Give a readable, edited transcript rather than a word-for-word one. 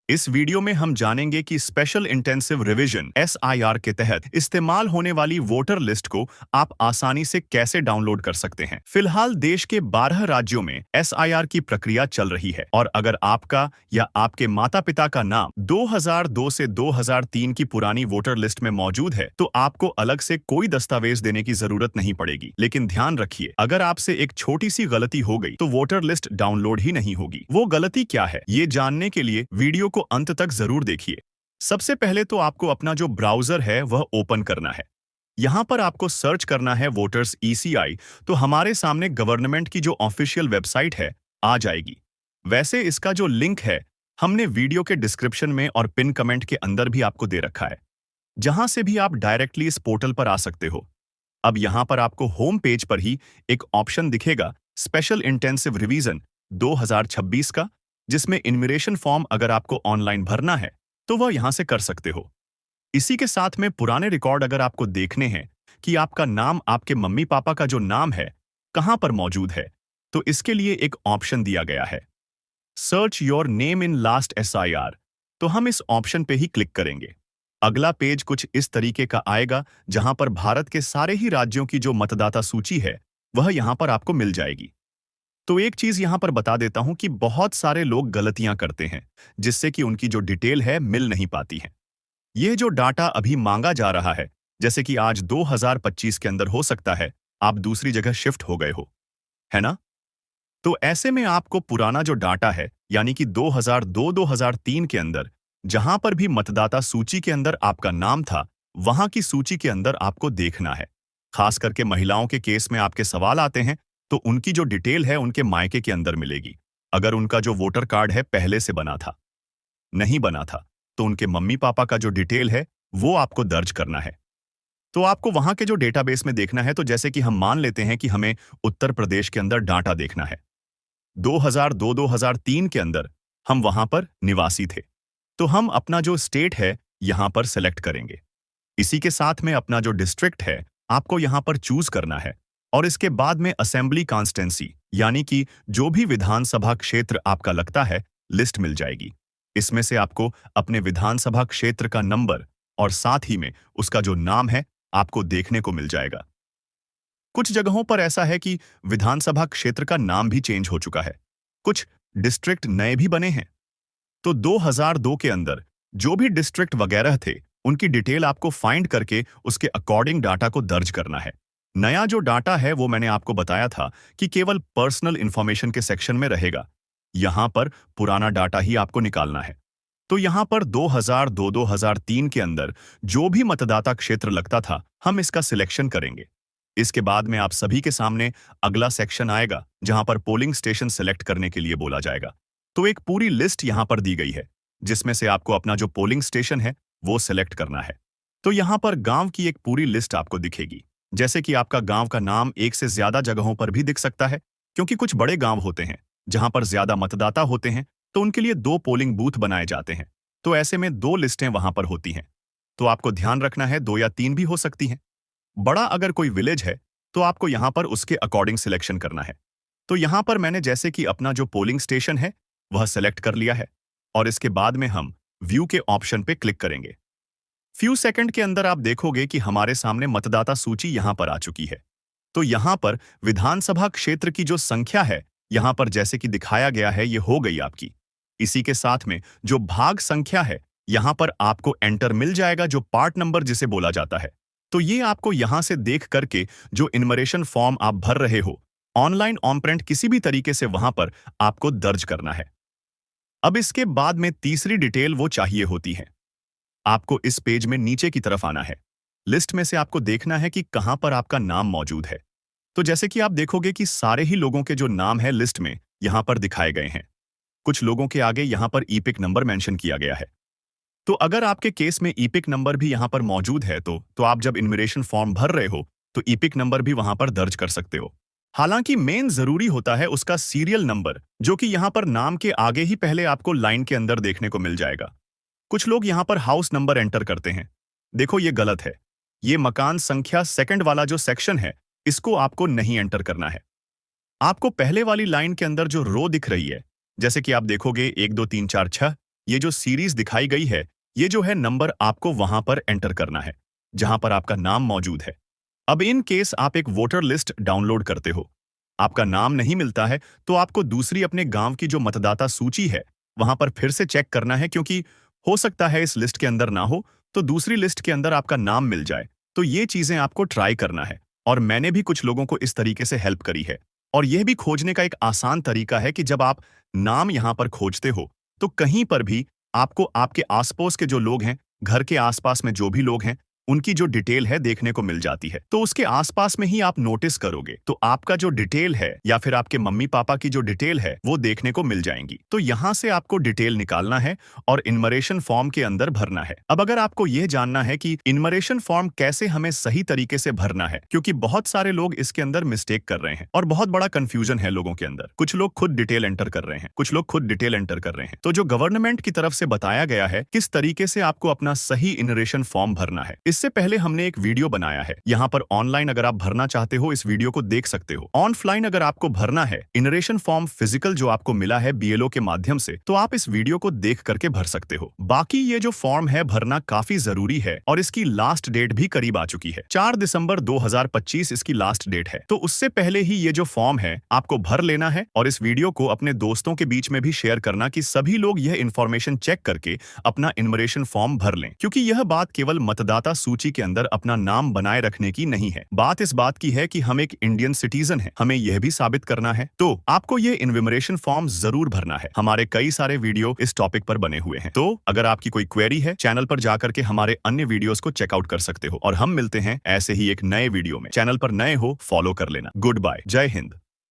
इस वीडियो में हम जानेंगे कि स्पेशल इंटेंसिव रिवीजन (SIR) के तहत इस्तेमाल होने वाली वोटर लिस्ट को आप आसानी से कैसे डाउनलोड कर सकते हैं। फिलहाल देश के 12 राज्यों में SIR की प्रक्रिया चल रही है और अगर आपका या आपके माता-पिता का नाम 2002 से 2003 की पुरानी वोटर लिस्ट में मौजूद है, तो आपको अलग से कोई दस्तावेज देने की जरूरत नहीं पड़ेगी। लेकिन ध्यान रखिए, अगर आपसे एक छोटी सी गलती हो गई तो वोटर लिस्ट डाउनलोड ही नहीं होगी। वो गलती क्या है, ये जानने के लिए वीडियो को अंत तक जरूर देखिए। सबसे पहले तो आपको अपना जो ब्राउजर है वह ओपन करना है। यहां पर आपको सर्च करना है वोटर्स ECI, तो हमारे सामने गवर्नमेंट की जो ऑफिशियल वेबसाइट है आ जाएगी। वैसे इसका जो लिंक है हमने वीडियो के डिस्क्रिप्शन में और पिन कमेंट के अंदर भी आपको दे रखा है, जहां से भी आप डायरेक्टली इस पोर्टल पर आ सकते हो। अब यहां पर आपको होम पेज पर ही एक ऑप्शन दिखेगा, स्पेशल इंटेंसिव रिवीजन 2026 का, जिसमें इन्यूमरेशन फॉर्म अगर आपको ऑनलाइन भरना है तो वह यहां से कर सकते हो। इसी के साथ में पुराने रिकॉर्ड अगर आपको देखने हैं कि आपका नाम आपके मम्मी पापा का जो नाम है कहां पर मौजूद है, तो इसके लिए एक ऑप्शन दिया गया है, search your name in last SIR। तो हम इस ऑप्शन पे ही क्लिक करेंगे। अगला पेज कुछ इस तरीके का आएगा, जहां पर भारत के सारे ही राज्यों की जो मतदाता सूची है वह यहां पर आपको मिल जाएगी। तो एक चीज यहां पर बता देता हूं कि बहुत सारे लोग गलतियां करते हैं, जिससे कि उनकी जो डिटेल है मिल नहीं पाती है। यह जो डाटा अभी मांगा जा रहा है, जैसे कि आज 2025 के अंदर हो सकता है आप दूसरी जगह शिफ्ट हो गए हो, है ना? तो ऐसे में आपको पुराना जो डाटा है, यानी कि 2002-2003 के अंदर जहां पर भी मतदाता सूची के अंदर आपका नाम था, वहां की सूची के अंदर आपको देखना है। खास करके महिलाओं के केस में आपके सवाल आते हैं, तो उनकी जो डिटेल है उनके मायके के अंदर मिलेगी। अगर उनका जो वोटर कार्ड है पहले से बना था, नहीं बना था, तो उनके मम्मी पापा का जो डिटेल है वो आपको दर्ज करना है। तो आपको वहां के जो डेटाबेस में देखना है, तो जैसे कि हम मान लेते हैं कि हमें उत्तर प्रदेश के अंदर डाटा देखना है। 2002-2003 के अंदर हम वहां पर निवासी थे, तो हम अपना जो स्टेट है यहां पर सेलेक्ट करेंगे। इसी के साथ में अपना जो डिस्ट्रिक्ट है आपको यहां पर चूज करना है और इसके बाद में असेंबली कॉन्स्टिट्यूंसी, यानी कि जो भी विधानसभा क्षेत्र आपका लगता है, लिस्ट मिल जाएगी। इसमें से आपको अपने विधानसभा क्षेत्र का नंबर और साथ ही में उसका जो नाम है आपको देखने को मिल जाएगा। कुछ जगहों पर ऐसा है कि विधानसभा क्षेत्र का नाम भी चेंज हो चुका है, कुछ डिस्ट्रिक्ट नए भी बने हैं। तो 2002 के अंदर जो भी डिस्ट्रिक्ट वगैरह थे, उनकी डिटेल आपको फाइंड करके उसके अकॉर्डिंग डाटा को दर्ज करना है। नया जो डाटा है वो मैंने आपको बताया था कि केवल पर्सनल इंफॉर्मेशन के सेक्शन में रहेगा। यहां पर पुराना डाटा ही आपको निकालना है। तो यहां पर 2002-2003 के अंदर जो भी मतदाता क्षेत्र लगता था, हम इसका सिलेक्शन करेंगे। इसके बाद में आप सभी के सामने अगला सेक्शन आएगा, जहां पर पोलिंग स्टेशन सेलेक्ट करने के लिए बोला जाएगा। तो एक पूरी लिस्ट यहां पर दी गई है, जिसमें से आपको अपना जो पोलिंग स्टेशन है वो सेलेक्ट करना है। तो यहां पर गांव की एक पूरी लिस्ट आपको दिखेगी। जैसे कि आपका गांव का नाम एक से ज्यादा जगहों पर भी दिख सकता है, क्योंकि कुछ बड़े गांव होते हैं जहां पर ज्यादा मतदाता होते हैं, तो उनके लिए 2 पोलिंग बूथ बनाए जाते हैं। तो ऐसे में 2 लिस्टें वहां पर होती हैं। तो आपको ध्यान रखना है, 2 या 3 भी हो सकती हैं। बड़ा अगर कोई विलेज है तो आपको यहां पर उसके अकॉर्डिंग सिलेक्शन करना है। तो यहां पर मैंने जैसे कि अपना जो पोलिंग स्टेशन है वह सेलेक्ट कर लिया है और इसके बाद में हम व्यू के ऑप्शन पे क्लिक करेंगे। फ्यू सेकंड के अंदर आप देखोगे कि हमारे सामने मतदाता सूची यहां पर आ चुकी है। तो यहां पर विधानसभा क्षेत्र की जो संख्या है यहां पर जैसे कि दिखाया गया है, ये हो गई आपकी। इसी के साथ में जो भाग संख्या है यहां पर आपको एंटर मिल जाएगा, जो पार्ट नंबर जिसे बोला जाता है। तो ये आपको यहां से देख करके जो इन्यूमरेशन फॉर्म आप भर रहे हो, ऑनलाइन ऑन प्रिंट किसी भी तरीके से वहां पर आपको दर्ज करना है। अब इसके बाद में तीसरी डिटेल वो चाहिए होती है। आपको इस पेज में नीचे की तरफ आना है। लिस्ट में से आपको देखना है कि कहां पर आपका नाम मौजूद है। तो जैसे कि आप देखोगे कि सारे ही लोगों के जो नाम है लिस्ट में यहां पर दिखाए गए हैं। कुछ लोगों के आगे यहां पर ईपिक नंबर मेंशन किया गया है। तो अगर आपके केस में ईपिक नंबर भी यहां पर मौजूद है, तो आप जब इन्यूमरेशन फॉर्म भर रहे हो तो ईपिक नंबर भी वहां पर दर्ज कर सकते हो। हालांकि मेन जरूरी होता है उसका सीरियल नंबर, जो कि यहां पर नाम के आगे ही पहले आपको लाइन के अंदर देखने को मिल जाएगा। कुछ लोग यहां पर हाउस नंबर एंटर करते हैं। देखो ये गलत है। ये मकान संख्या सेकंड वाला जो सेक्शन है, इसको आपको नहीं एंटर करना है। आपको पहले वाली लाइन के अंदर जो रो दिख रही है, जैसे कि आप देखोगे 1 2 3 4 6, ये जो सीरीज दिखाई गई है, ये जो है नंबर आपको वहां पर एंटर करना है, जहां पर आपका नाम मौजूद है। अब इन केस आप एक वोटर लिस्ट डाउनलोड करते हो, आपका नाम नहीं मिलता है, तो आपको दूसरी अपने गांव की जो मतदाता सूची है, वहां पर फिर से चेक करना है, क्योंकि हो सकता है इस लिस्ट के अंदर ना हो, तो दूसरी लिस्ट के अंदर आपका नाम मिल जाए। तो ये चीजें आपको ट्राई करना है, और मैंने भी कुछ लोगों को इस तरीके से हेल्प करी है। और यह भी खोजने का एक आसान तरीका है कि जब आप नाम यहां पर खोजते हो, तो कहीं पर भी आपको आपके आसपास के जो लोग हैं, घर के आसपास में जो भी लोग हैं, उनकी जो डिटेल है देखने को मिल जाती है। तो उसके आसपास में ही आप नोटिस करोगे, तो आपका जो डिटेल है या फिर आपके मम्मी पापा की जो डिटेल है वो देखने को मिल जाएंगी। तो यहां से आपको डिटेल निकालना है और इनमरेशन फॉर्म के अंदर भरना है। अब अगर आपको यह जानना है कि इनमरेशन फॉर्म कैसे हमें सही तरीके से भरना है, क्योंकि बहुत सारे लोग इसके अंदर मिस्टेक कर रहे हैं और बहुत बड़ा कंफ्यूजन है लोगों के अंदर। कुछ लोग खुद डिटेल एंटर कर रहे हैं, कुछ लोग खुद डिटेल एंटर कर रहे हैं। तो जो गवर्नमेंट की तरफ से बताया गया है किस तरीके से आपको अपना सही इनमरेशन फॉर्म भरना है, इससे पहले हमने एक वीडियो बनाया है। यहाँ पर ऑनलाइन अगर आप भरना चाहते हो, इस वीडियो को देख सकते हो। ऑफलाइन अगर आपको भरना है इनरेशन फॉर्म फिजिकल जो आपको मिला है बीएलओ के माध्यम से, तो आप इस वीडियो को देख करके भर सकते हो। बाकी ये जो फॉर्म है भरना काफी जरूरी है और इसकी लास्ट डेट भी करीब आ चुकी है। 4 दिसंबर 2025 इसकी लास्ट डेट है। तो उससे पहले ही ये जो फॉर्म है आपको भर लेना है और इस वीडियो को अपने दोस्तों के बीच में भी शेयर करना कि सभी लोग यह इंफॉर्मेशन चेक करके अपना इनमरेशन फॉर्म भर लें, क्योंकि यह बात केवल मतदाता सूची के अंदर अपना नाम बनाए रखने की नहीं है। बात इस बात की है कि हम एक इंडियन सिटीजन हैं, हमें यह भी साबित करना है। तो आपको ये इनमरेशन फॉर्म जरूर भरना है। हमारे कई सारे वीडियो इस टॉपिक पर बने हुए हैं। तो अगर आपकी कोई क्वेरी है, चैनल पर जाकर के हमारे अन्य वीडियोस को चेकआउट कर सकते हो और हम मिलते हैं ऐसे ही एक नए वीडियो में। चैनल पर नए हो, फॉलो कर लेना। गुड बाय, जय हिंद।